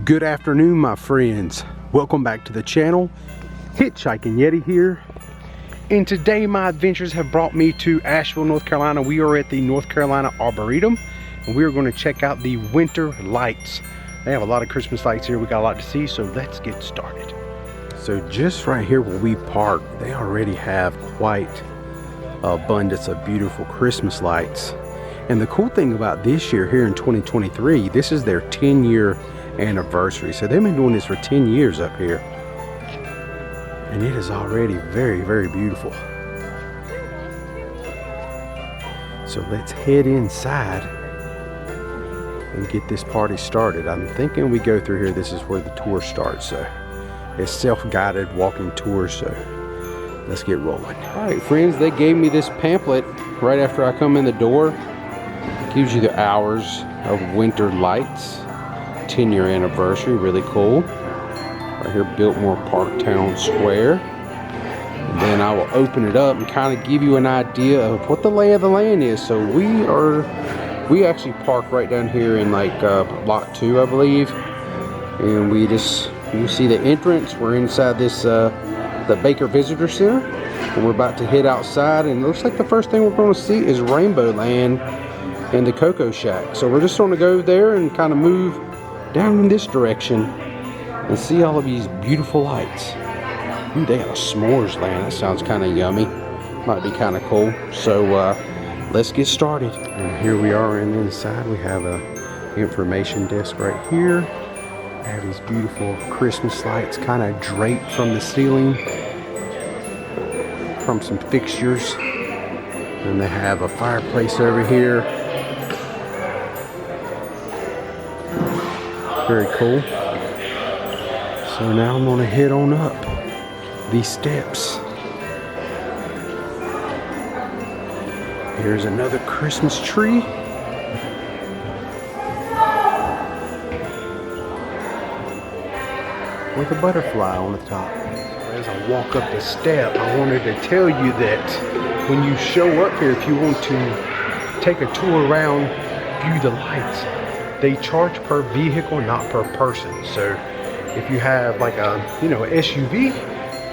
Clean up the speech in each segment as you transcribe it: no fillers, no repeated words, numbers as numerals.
Good afternoon, my friends. Welcome back to the channel. Hitch and Yeti here. And today my adventures have brought me to Asheville, North Carolina. We are at the North Carolina Arboretum, and we are going to check out the winter lights. They have a lot of Christmas lights here. We got a lot to see, so let's get started. So just right here where we park, they already have quite an abundance of beautiful Christmas lights. And the cool thing about this year here in 2023, this is their 10-year anniversary. So they've been doing this for 10 years up here. And it is already very, very beautiful. So let's head inside and get this party started. I'm thinking we go through here. This is where the tour starts. So it's self-guided walking tour. So let's get rolling. All right, friends, they gave me this pamphlet right after I come in the door. It gives you the hours of winter lights. 10-year anniversary, really cool. Right here, Biltmore Park Town Square. And then I will open it up and kind of give you an idea of what the lay of the land is. So we actually park right down here in like lot 2, I believe. And you see the entrance. We're inside this the Baker Visitor Center, and we're about to head outside. And it looks like the first thing we're going to see is Rainbow Land and the Cocoa Shack. So we're just going to go there and kind of move down in this direction and see all of these beautiful lights. Ooh, they got a s'mores land. That sounds kind of yummy. Might be kind of cool. So let's get started. And here we are inside. We have a information desk right here. They have these beautiful Christmas lights kind of draped from the ceiling from some fixtures. And they have a fireplace over here. Very cool. So now I'm gonna head on up these steps. Here's another Christmas tree. With a butterfly on the top. As I walk up the step, I wanted to tell you that when you show up here, if you want to take a tour around, view the lights, they charge per vehicle, not per person. So if you have like a SUV,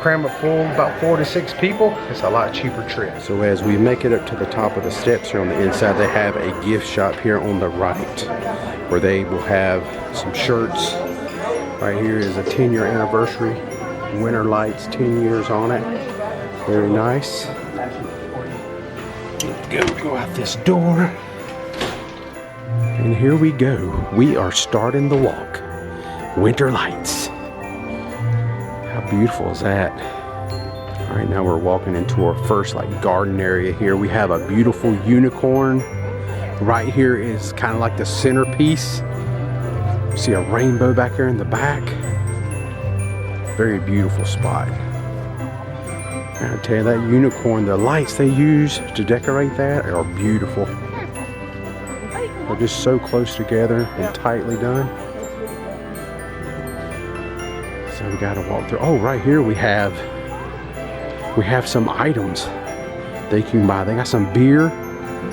cram it full about 4 to 6 people, it's a lot cheaper trip. So as we make it up to the top of the steps here on the inside, they have a gift shop here on the right where they will have some shirts. Right here is a 10-year anniversary. Winter lights, 10 years on it. Very nice. Let's go out this door. And here we go. We are starting the walk. Winter lights. How beautiful is that? All right, now we're walking into our first garden area here. We have a beautiful unicorn. Right here is kind of like the centerpiece. You see a rainbow back here in the back. Very beautiful spot. I tell you, that unicorn, the lights they use to decorate that are beautiful. They're just so close together and tightly done. So we gotta walk through. Oh, right here we have some items they can buy. They got some beer,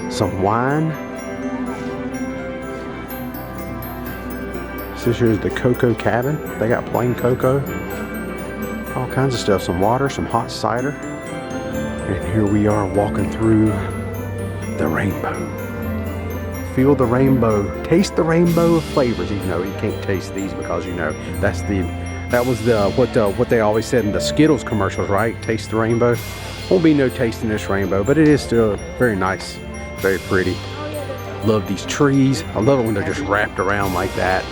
some wine. So here's the cocoa cabin. They got plain cocoa. All kinds of stuff. Some water, some hot cider. And here we are walking through the rainbow. Feel the rainbow, taste the rainbow of flavors. Even though you can't taste these because that was what they always said in the Skittles commercials, right? Taste the rainbow. Won't be no tasting this rainbow, but it is still very nice, very pretty. Love these trees. I love it when they're just wrapped around like that,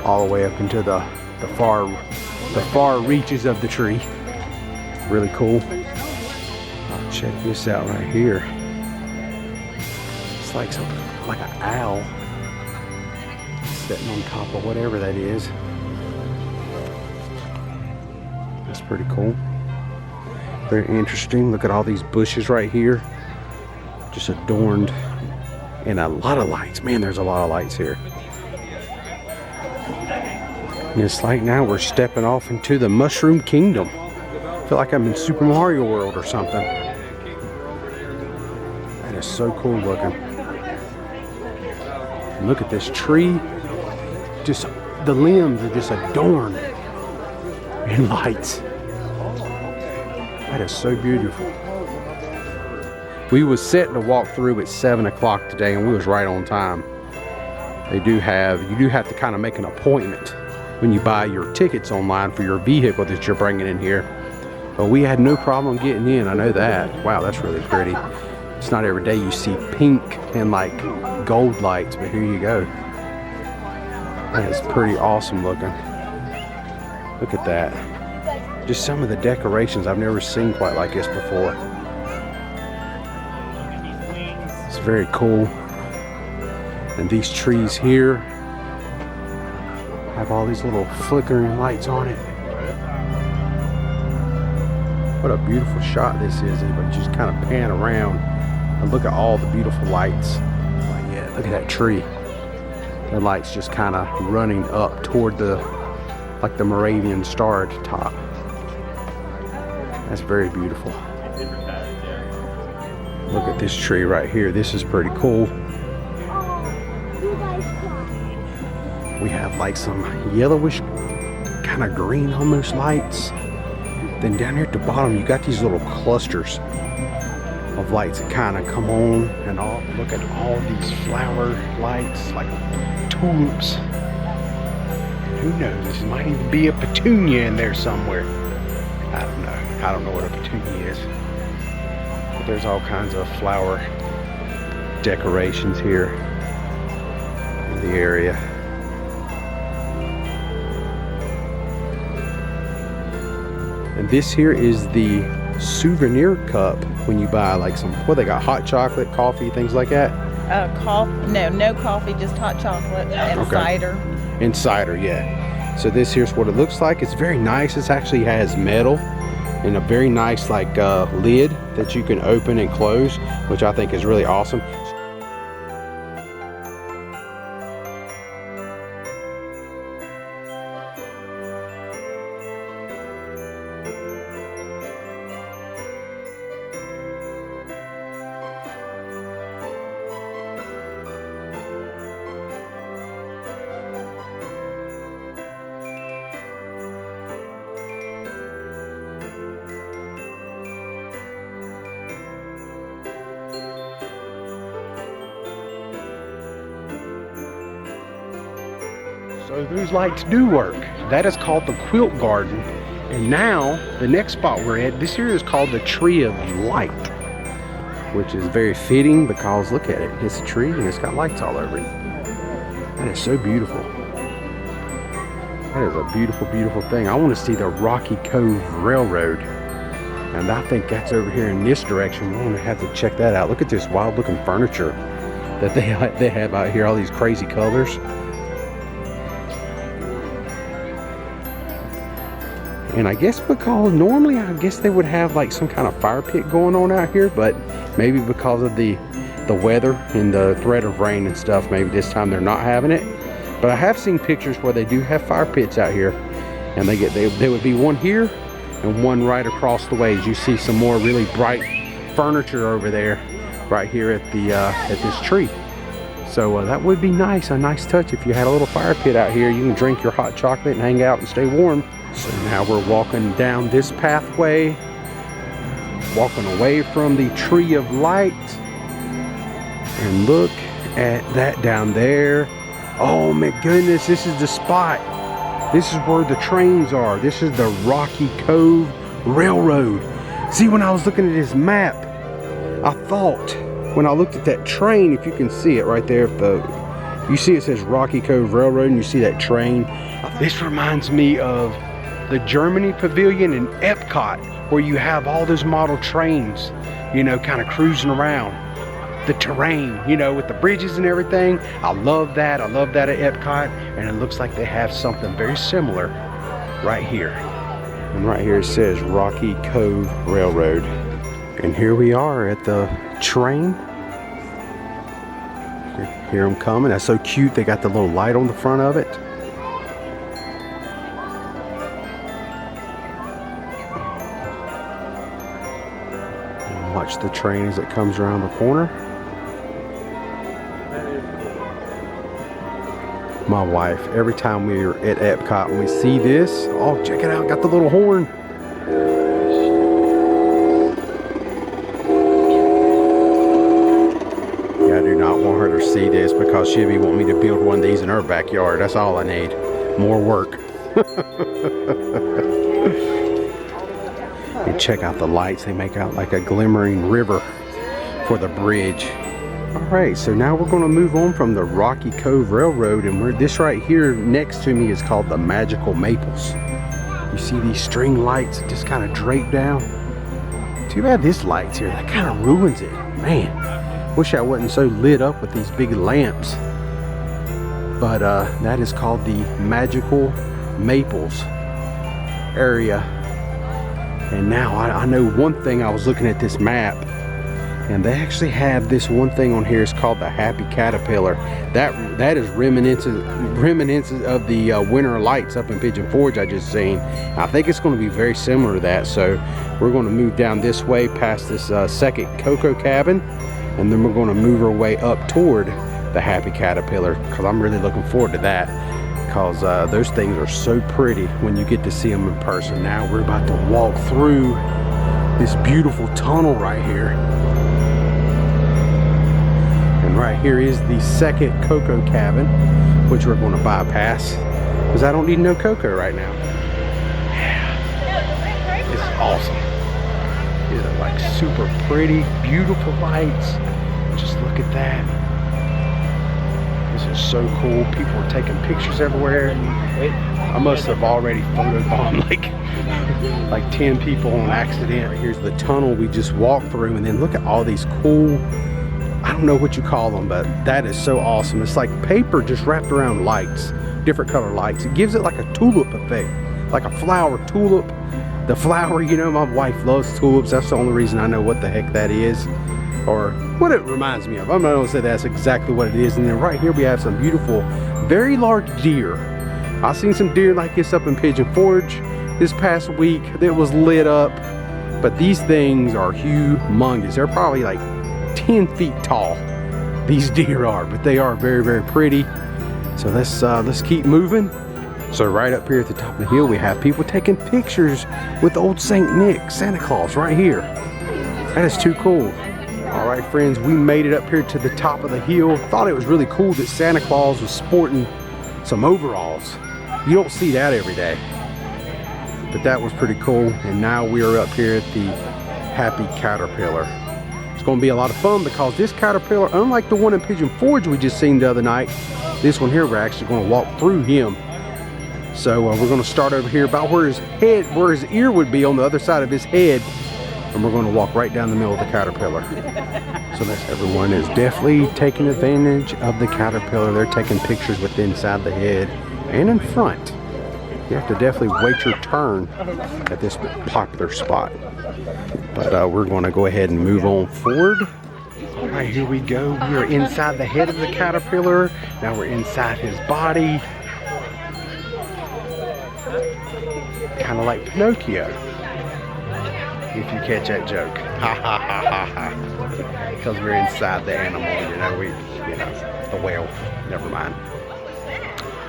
all the way up into the far reaches of the tree. Really cool. Oh, check this out right here. It's like something like an owl sitting on top of whatever that is. That's pretty cool. Very interesting. Look at all these bushes right here. Just adorned. And a lot of lights. Man, there's a lot of lights here. And it's like now we're stepping off into the Mushroom Kingdom. I feel like I'm in Super Mario World or something. That is so cool looking. Look at this tree. Just the limbs are just adorned in lights. That is so beautiful. We was set to walk through at 7 o'clock today, and we was right on time. You do have to kind of make an appointment when you buy your tickets online for your vehicle that you're bringing in here. But we had no problem getting in, I know that. Wow, that's really pretty. It's not every day you see pink and like gold lights, but here you go. That is pretty awesome looking. Look at that. Just some of the decorations I've never seen quite like this before. It's very cool. And these trees here have all these little flickering lights on it. What a beautiful shot this is. But just kind of pan around and look at all the beautiful lights. Like, yeah, look at that tree. The lights just kind of running up toward the, like the Moravian star at the top. That's very beautiful. Look at this tree right here. This is pretty cool. We have like some yellowish, kind of green almost lights. Then down here at the bottom, you got these little clusters of lights that kind of come on and off. Look at all these flower lights, like tulips. Who knows? There might even be a petunia in there somewhere. I don't know. I don't know what a petunia is. But there's all kinds of flower decorations here in the area. And this here is the souvenir cup when you buy like some, what they got, hot chocolate, coffee, things like that? No coffee, just hot chocolate and cider. And cider, yeah. So this here's what it looks like. It's very nice. It actually has metal and a very nice like lid that you can open and close, which I think is really awesome. So those lights do work. That is called the Quilt Garden. And now, the next spot we're at, this here is called the Tree of Light, which is very fitting because look at it. It's a tree and it's got lights all over it. That is so beautiful. That is a beautiful, beautiful thing. I want to see the Rocky Cove Railroad. And I think that's over here in this direction. We're going to have to check that out. Look at this wild looking furniture that they have out here. All these crazy colors. And I guess because normally I guess they would have like some kind of fire pit going on out here, but maybe because of the weather and the threat of rain and stuff, maybe this time they're not having it. But I have seen pictures where they do have fire pits out here, and there would be one here and one right across the way. As you see some more really bright furniture over there, right here at the at this tree. So that would be nice, a nice touch if you had a little fire pit out here. You can drink your hot chocolate and hang out and stay warm. So now we're walking down this pathway, walking away from the Tree of Light. And look at that down there. Oh my goodness, this is the spot. This is where the trains are. This is the Rocky Cove Railroad. See, when I was looking at this map, I thought, when I looked at that train, if you can see it right there, you see it says Rocky Cove Railroad and you see that train. This reminds me of the Germany Pavilion in Epcot, where you have all those model trains, you know, kind of cruising around the terrain, you know, with the bridges and everything. I love that. I love that at Epcot, and it looks like they have something very similar right here. And right here it says Rocky Cove Railroad. And here we are at the train. Hear them coming. That's so cute. They got the little light on the front of it. Watch the train as it comes around the corner. my wife, every time we're at Epcot and we see this, oh, check it out, got the little horn. Yeah, I do not want her to see this because she'll be wanting me to build one of these in her backyard. That's all I need. More work. And check out the lights. They make out like a glimmering river for the bridge. Alright, so now we're going to move on from the Rocky Cove Railroad, and this right here next to me is called the Magical Maples. You see these string lights that just kind of drape down? Too bad this light's here. That kind of ruins it. Man, wish I wasn't so lit up with these big lamps. But that is called the Magical Maples area. And now I know one thing. I was looking at this map, and they actually have this one thing on here. It's called the Happy Caterpillar. That is reminiscent of the Winter Lights up in Pigeon Forge I just seen. I think it's going to be very similar to that. So we're going to move down this way past this second cocoa cabin, and then we're going to move our way up toward the Happy Caterpillar, because I'm really looking forward to that, because those things are so pretty when you get to see them in person. Now we're about to walk through this beautiful tunnel right here. And right here is the second cocoa cabin, which we're going to bypass because I don't need no cocoa right now. Yeah, it's awesome. These are like super pretty, beautiful lights. Just look at that. This is so cool. People are taking pictures everywhere. I must have already photobombed like 10 people on accident. Here's the tunnel we just walked through, and then look at all these cool, I don't know what you call them, but that is so awesome. It's like paper just wrapped around lights, different color lights. It gives it like a tulip effect, like a flower tulip. The flower, you know, my wife loves tulips. That's the only reason I know what the heck that is, or what it reminds me of. I'm not gonna say that's exactly what it is. And then right here we have some beautiful, very large deer. I've seen some deer like this up in Pigeon Forge this past week that was lit up, but these things are humongous. They're probably like 10 feet tall, these deer are, but they are very, very pretty. So let's keep moving. So right up here at the top of the hill, we have people taking pictures with old Saint Nick, Santa Claus, right here. That is too cool. All right, friends, we made it up here to the top of the hill. Thought it was really cool that Santa Claus was sporting some overalls. You don't see that every day, but that was pretty cool. And now we are up here at the Happy Caterpillar. It's going to be a lot of fun because this caterpillar, unlike the one in Pigeon Forge we just seen the other night, this one here we're actually going to walk through him. So we're going to start over here about where his ear would be on the other side of his head, and we're going to walk right down the middle of the caterpillar. So that's, everyone is definitely taking advantage of the caterpillar. They're taking pictures with inside the head and in front. You have to definitely wait your turn at this popular spot. But we're going to go ahead and move on forward. All right, here we go. We are inside the head of the caterpillar. Now we're inside his body. Kind of like Pinocchio, if you catch that joke. Ha ha ha ha ha. Because we're inside the animal, the whale. Never mind.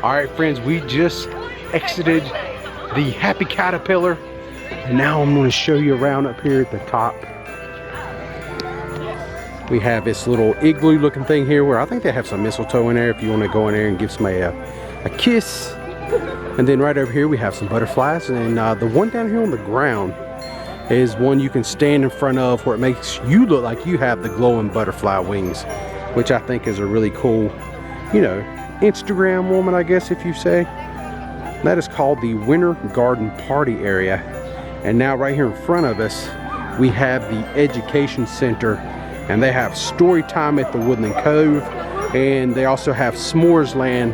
All right, friends, we just exited the Happy Caterpillar, and now I'm going to show you around up here at the top. We have this little igloo looking thing here where I think they have some mistletoe in there if you want to go in there and give somebody a kiss. And then right over here we have some butterflies, and the one down here on the ground is one you can stand in front of where it makes you look like you have the glowing butterfly wings, which I think is a really cool, Instagram woman, I guess if you say. That is called the Winter Garden Party area. And now right here in front of us we have the Education Center, and they have story time at the Woodland Cove, and they also have S'mores Land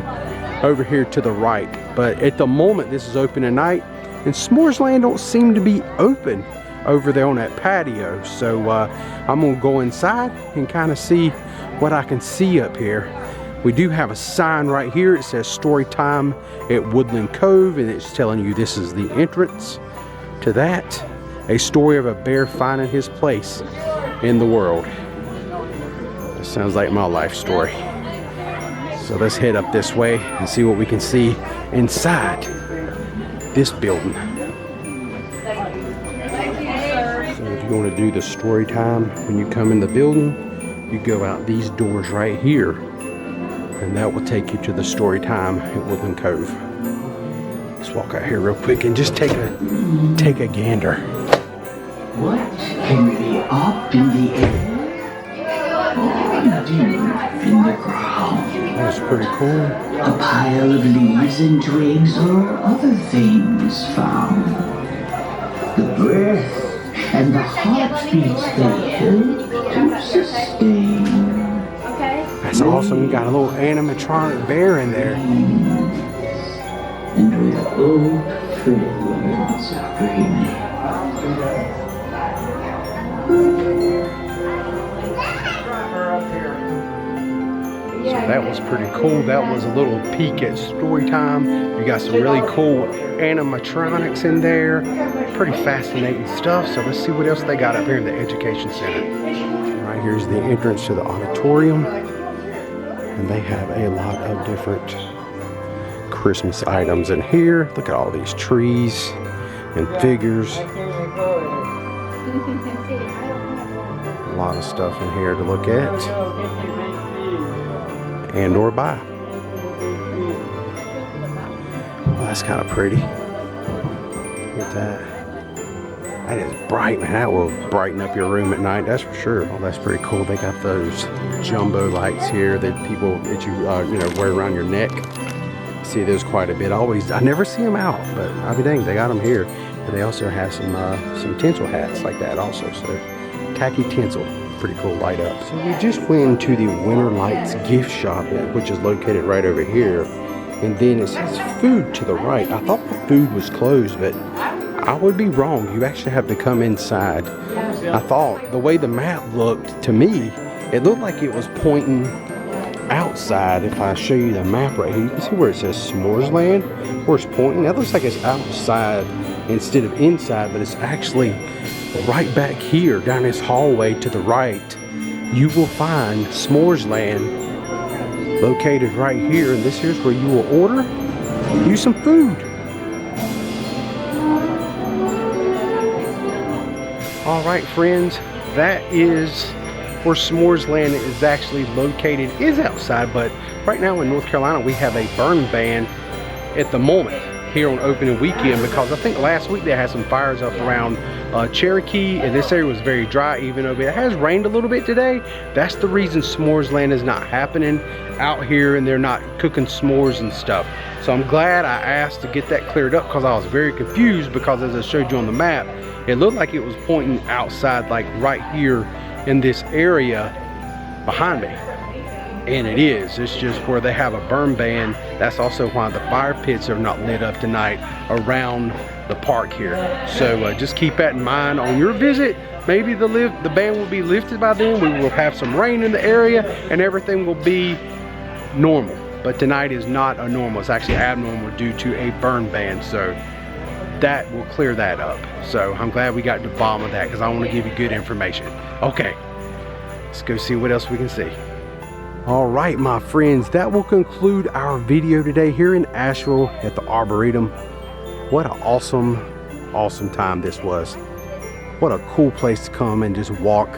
over here to the right. But at the moment this is open at night, and S'mores Land don't seem to be open over there on that patio. So I'm gonna go inside and kind of see what I can see up here. We do have a sign right here. It says story time at Woodland Cove, and it's telling you this is the entrance to that. A story of a bear finding his place in the world. This sounds like my life story. So let's head up this way and see what we can see inside this building. So if you want to do the story time when you come in the building, you go out these doors right here, and that will take you to the story time at Woodland Cove. Let's walk out here real quick and just take a gander. What can be up in the air or deep in the ground? That's pretty cool. A pile of leaves and twigs or other things found. The breath and the heartbeats they help to sustain. That's awesome. You got a little animatronic bear in there. And where old friends are remade. So that was pretty cool. That was a little peek at story time. You got some really cool animatronics in there. Pretty fascinating stuff. So let's see what else they got up here in the Education Center. Right here's the entrance to the auditorium. And they have a lot of different Christmas items in here. Look at all these trees and figures. A lot of stuff in here to look at and or buy. Well, that's kind of pretty. Look at that. That is bright, man. That will brighten up your room at night, that's for sure. Oh, that's pretty cool. They got those jumbo lights here that people that you wear around your neck. See those quite a bit. I never see them out, but I'll be dang, they got them here. And they also have some tinsel hats like that also. So tacky tinsel, pretty cool light up. So we just went to the Winter Lights gift shop, which is located right over here. And then it says food to the right. I thought the food was closed, but I would be wrong. You actually have to come inside. I thought the way the map looked to me, it looked like it was pointing outside. If I show you the map right here, you can see where it says S'mores Land, where it's pointing. That looks like it's outside instead of inside, but it's actually right back here down this hallway to the right. You will find S'mores Land located right here, and this here's where you will order you some food. All right, friends, that is where S'mores Land is actually located. It is outside, but right now in North Carolina we have a burn ban at the moment here on opening weekend, because I think last week they had some fires up around Cherokee, and this area was very dry. Even though it has rained a little bit today, that's the reason S'mores Land is not happening out here, and they're not cooking s'mores and stuff. So I'm glad I asked to get that cleared up, because I was very confused, because as I showed you on the map, it looked like it was pointing outside, like right here in this area behind me. And it is. It's just where they have a burn ban. That's also why the fire pits are not lit up tonight around the park here. So just keep that in mind on your visit. Maybe the ban will be lifted by then. We will have some rain in the area and everything will be normal. But tonight is not a normal. It's actually abnormal due to a burn ban. So that will clear that up. So I'm glad we got to the bottom of that, because I want to give you good information. Okay, let's go see what else we can see. All right, my friends, that will conclude our video today here in Asheville at the Arboretum. What an awesome time this was. What a cool place to come and just walk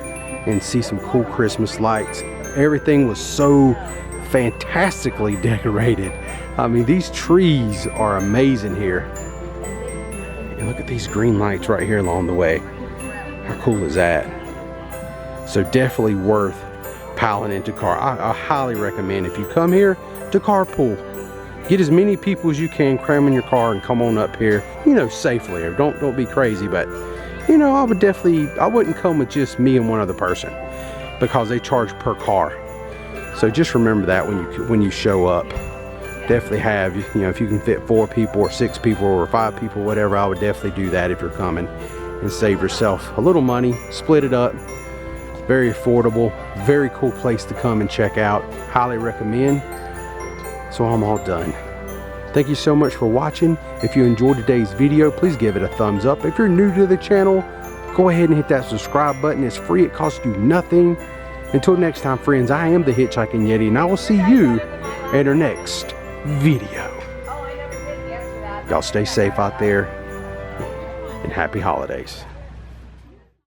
and see some cool Christmas lights. Everything was so fantastically decorated. I mean, these trees are amazing here. And look at these green lights right here along the way. How cool is that? So definitely worth piling into car. I highly recommend, if you come here, to carpool. Get as many people as you can, cram in your car and come on up here, safely. Don't be crazy, but I wouldn't come with just me and one other person, because they charge per car. So just remember that when you show up. Definitely have, if you can fit 4 people or 6 people or 5 people, whatever, I would definitely do that if you're coming, and save yourself a little money, split it up. Very affordable, very cool place to come and check out. Highly recommend. So I'm all done. Thank you so much for watching. If you enjoyed today's video, please give it a thumbs up. If you're new to the channel, go ahead and hit that subscribe button. It's free, it costs you nothing. Until next time, friends, I am the Hitchhiking Yeti, and I will see you in our next video. Y'all stay safe out there and happy holidays.